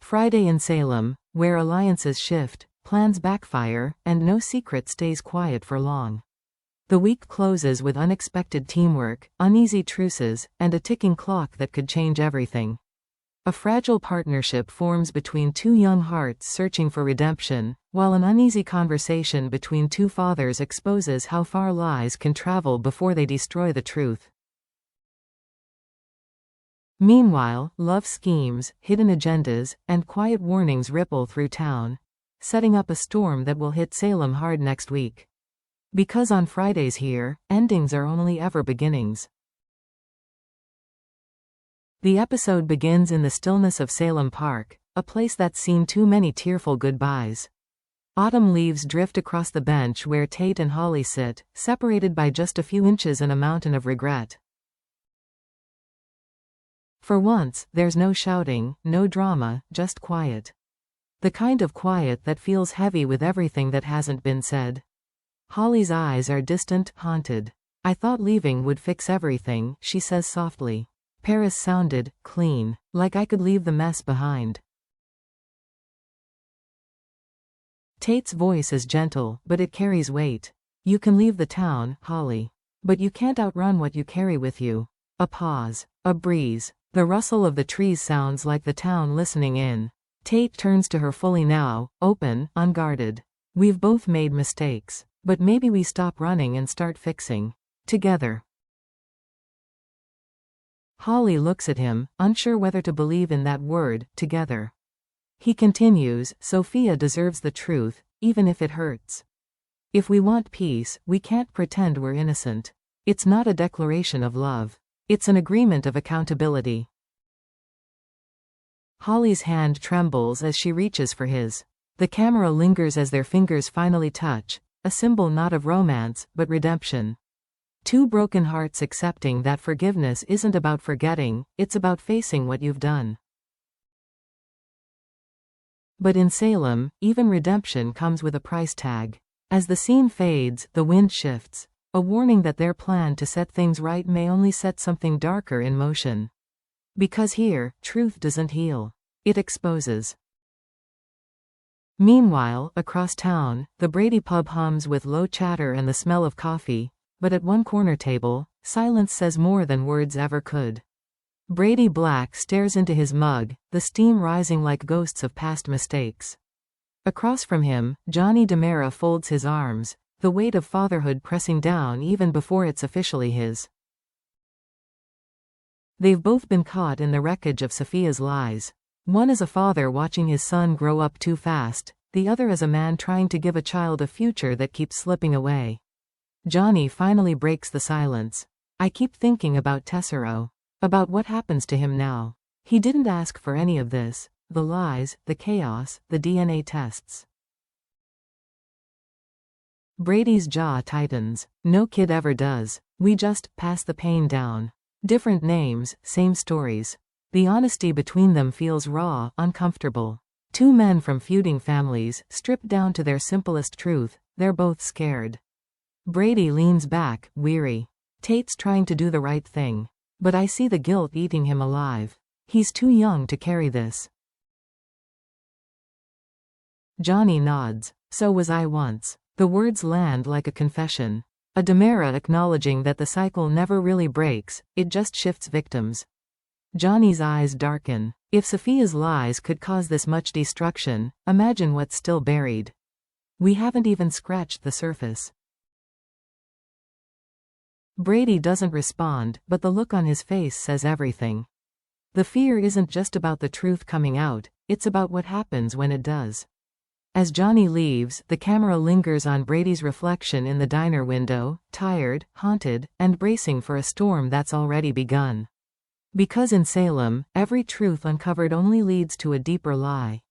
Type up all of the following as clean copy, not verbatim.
Friday in Salem, where alliances shift, plans backfire, and no secret stays quiet for long. The week closes with unexpected teamwork, uneasy truces, and a ticking clock that could change everything. A fragile partnership forms between two young hearts searching for redemption, while an uneasy conversation between two fathers exposes how far lies can travel before they destroy the truth. Meanwhile, love schemes, hidden agendas, and quiet warnings ripple through town, setting up a storm that will hit Salem hard next week. Because on Fridays here, endings are only ever beginnings. The episode begins in the stillness of Salem Park, a place that's seen too many tearful goodbyes. Autumn leaves drift across the bench where Tate and Holly sit, separated by just a few inches and a mountain of regret. For once, there's no shouting, no drama, just quiet. The kind of quiet that feels heavy with everything that hasn't been said. Holly's eyes are distant, haunted. "I thought leaving would fix everything," she says softly. Paris sounded clean, like I could leave the mess behind. Tate's voice is gentle, but it carries weight. "You can leave the town, Holly. But you can't outrun what you carry with you." A pause. A breeze. The rustle of the trees sounds like the town listening in. Tate turns to her fully now, open, unguarded. "We've both made mistakes. But maybe we stop running and start fixing. Together." Holly looks at him, unsure whether to believe in that word, together. He continues, "Sophia deserves the truth, even if it hurts. If we want peace, we can't pretend we're innocent. It's not a declaration of love. It's an agreement of accountability." Holly's hand trembles as she reaches for his. The camera lingers as their fingers finally touch, a symbol not of romance, but redemption. Two broken hearts accepting that forgiveness isn't about forgetting, it's about facing what you've done. But in Salem, even redemption comes with a price tag. As the scene fades, the wind shifts, a warning that their plan to set things right may only set something darker in motion. Because here, truth doesn't heal. It exposes. Meanwhile, across town, the Brady pub hums with low chatter and the smell of coffee. But at one corner table, silence says more than words ever could. Brady Black stares into his mug, the steam rising like ghosts of past mistakes. Across from him, Johnny DeMera folds his arms, the weight of fatherhood pressing down even before it's officially his. They've both been caught in the wreckage of Sophia's lies. One as a father watching his son grow up too fast, the other as a man trying to give a child a future that keeps slipping away. Johnny finally breaks the silence. "I keep thinking about Tessero. About what happens to him now. He didn't ask for any of this. The lies, the chaos, the DNA tests." Brady's jaw tightens. "No kid ever does. We just pass the pain down. Different names, same stories." The honesty between them feels raw, uncomfortable. Two men from feuding families, stripped down to their simplest truth, they're both scared. Brady leans back, weary. "Tate's trying to do the right thing. But I see the guilt eating him alive. He's too young to carry this." Johnny nods. "So was I once." The words land like a confession. A DeMera acknowledging that the cycle never really breaks, it just shifts victims. Johnny's eyes darken. If Sophia's lies could cause this much destruction, imagine what's still buried. We haven't even scratched the surface. Brady doesn't respond, but the look on his face says everything. The fear isn't just about the truth coming out, it's about what happens when it does. As Johnny leaves, the camera lingers on Brady's reflection in the diner window, tired, haunted, and bracing for a storm that's already begun. Because in Salem, every truth uncovered only leads to a deeper lie.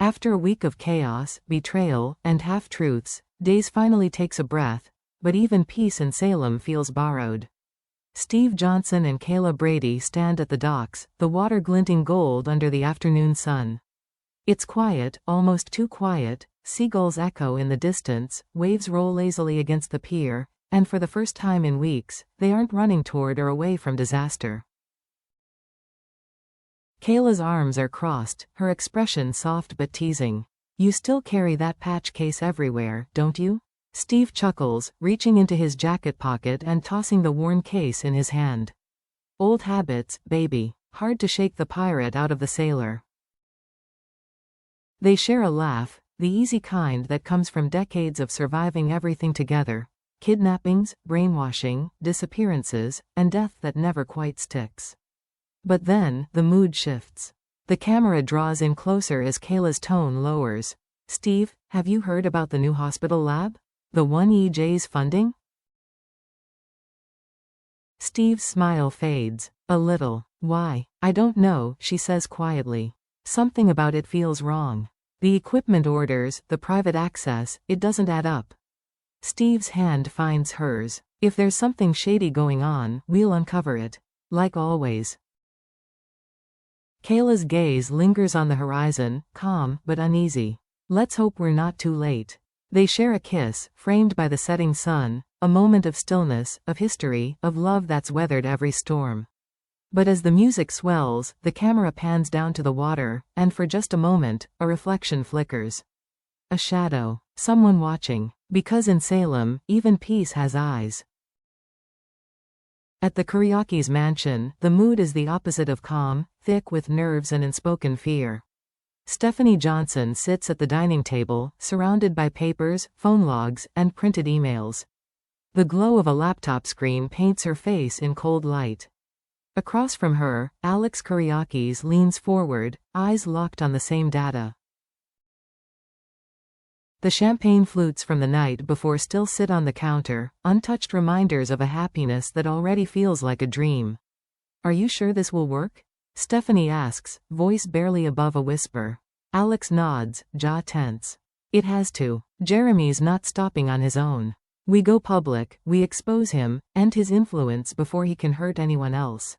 After a week of chaos, betrayal, and half-truths, Days finally takes a breath, but even peace in Salem feels borrowed. Steve Johnson and Kayla Brady stand at the docks, the water glinting gold under the afternoon sun. It's quiet, almost too quiet, seagulls echo in the distance, waves roll lazily against the pier, and for the first time in weeks, they aren't running toward or away from disaster. Kayla's arms are crossed, her expression soft but teasing. You still carry that patch case everywhere, don't you? Steve chuckles, reaching into his jacket pocket and tossing the worn case in his hand. Old habits, baby. Hard to shake the pirate out of the sailor. They share a laugh, the easy kind that comes from decades of surviving everything together. Kidnappings, brainwashing, disappearances, and death that never quite sticks. But then, the mood shifts. The camera draws in closer as Kayla's tone lowers. Steve, have you heard about the new hospital lab? The one EJ's funding? Steve's smile fades. A little. Why? I don't know, she says quietly. Something about it feels wrong. The equipment orders, the private access, it doesn't add up. Steve's hand finds hers. If there's something shady going on, we'll uncover it. Like always. Kayla's gaze lingers on the horizon, calm but uneasy. Let's hope we're not too late. They share a kiss, framed by the setting sun, a moment of stillness, of history, of love that's weathered every storm. But as the music swells, the camera pans down to the water, and for just a moment, a reflection flickers. A shadow. Someone watching. Because in Salem, even peace has eyes. At the Kuryaki's mansion, the mood is the opposite of calm, thick with nerves and unspoken fear. Stephanie Johnson sits at the dining table, surrounded by papers, phone logs, and printed emails. The glow of a laptop screen paints her face in cold light. Across from her, Alex Kuryakis leans forward, eyes locked on the same data. The champagne flutes from the night before still sit on the counter, untouched reminders of a happiness that already feels like a dream. Are you sure this will work? Stephanie asks, voice barely above a whisper. Alex nods, jaw tense. It has to. Jeremy's not stopping on his own. We go public, we expose him, end his influence before he can hurt anyone else.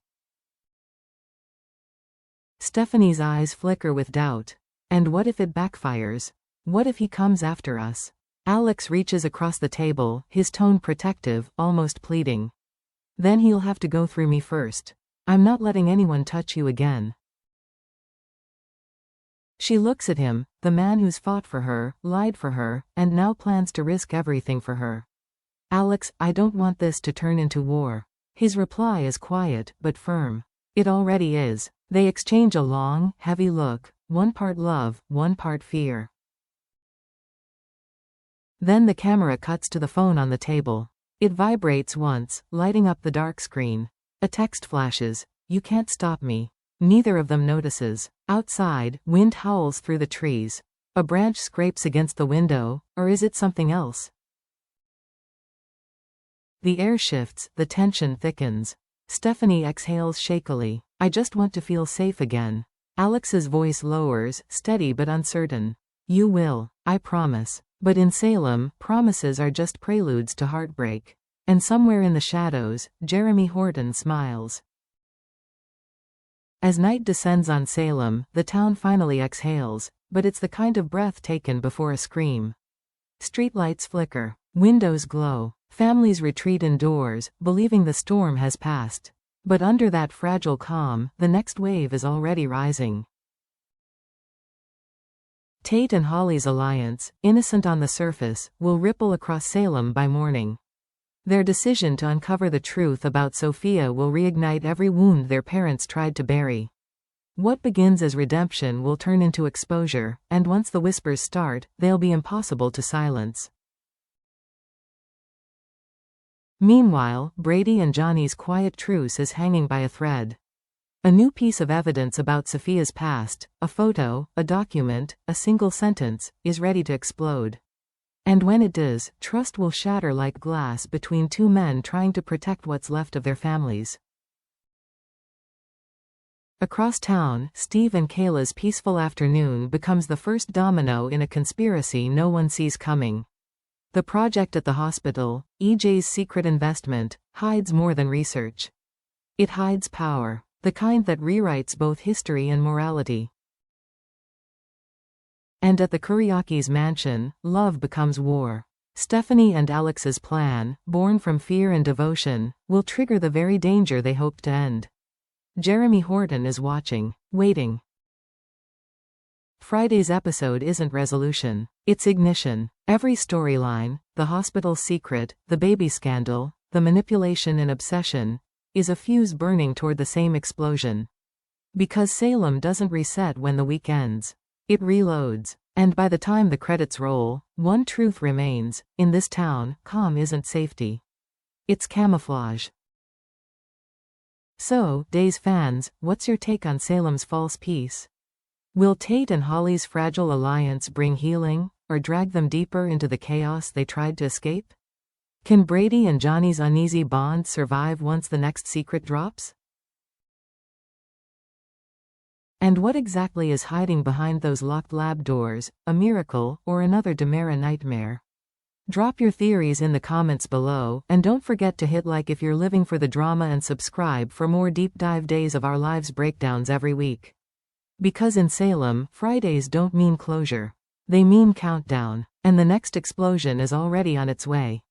Stephanie's eyes flicker with doubt. And what if it backfires? What if he comes after us? Alex reaches across the table, his tone protective, almost pleading. Then he'll have to go through me first. I'm not letting anyone touch you again. She looks at him, the man who's fought for her, lied for her, and now plans to risk everything for her. Alex, I don't want this to turn into war. His reply is quiet, but firm. It already is. They exchange a long, heavy look, one part love, one part fear. Then the camera cuts to the phone on the table. It vibrates once, lighting up the dark screen. A text flashes. You can't stop me. Neither of them notices. Outside, wind howls through the trees. A branch scrapes against the window, or is it something else? The air shifts, the tension thickens. Stephanie exhales shakily. I just want to feel safe again. Alex's voice lowers, steady but uncertain. You will, I promise. But in Salem, promises are just preludes to heartbreak. And somewhere in the shadows, Jeremy Horton smiles. As night descends on Salem, the town finally exhales, but it's the kind of breath taken before a scream. Streetlights flicker. Windows glow. Families retreat indoors, believing the storm has passed. But under that fragile calm, the next wave is already rising. Tate and Holly's alliance, innocent on the surface, will ripple across Salem by morning. Their decision to uncover the truth about Sophia will reignite every wound their parents tried to bury. What begins as redemption will turn into exposure, and once the whispers start, they'll be impossible to silence. Meanwhile, Brady and Johnny's quiet truce is hanging by a thread. A new piece of evidence about Sophia's past, a photo, a document, a single sentence, is ready to explode. And when it does, trust will shatter like glass between two men trying to protect what's left of their families. Across town, Steve and Kayla's peaceful afternoon becomes the first domino in a conspiracy no one sees coming. The project at the hospital, EJ's secret investment, hides more than research. It hides power. The kind that rewrites both history and morality. And at the Kuryaki's mansion, love becomes war. Stephanie and Alex's plan, born from fear and devotion, will trigger the very danger they hoped to end. Jeremy Horton is watching, waiting. Friday's episode isn't resolution. It's ignition. Every storyline, the hospital secret, the baby scandal, the manipulation and obsession, is a fuse burning toward the same explosion. Because Salem doesn't reset when the week ends. It reloads. And by the time the credits roll, one truth remains: in this town, calm isn't safety. It's camouflage. So, Days fans, what's your take on Salem's false peace? Will Tate and Holly's fragile alliance bring healing, or drag them deeper into the chaos they tried to escape? Can Brady and Johnny's uneasy bond survive once the next secret drops? And what exactly is hiding behind those locked lab doors, a miracle, or another Demera nightmare? Drop your theories in the comments below, and don't forget to hit like if you're living for the drama and subscribe for more deep dive Days of Our Lives breakdowns every week. Because in Salem, Fridays don't mean closure. They mean countdown. And the next explosion is already on its way.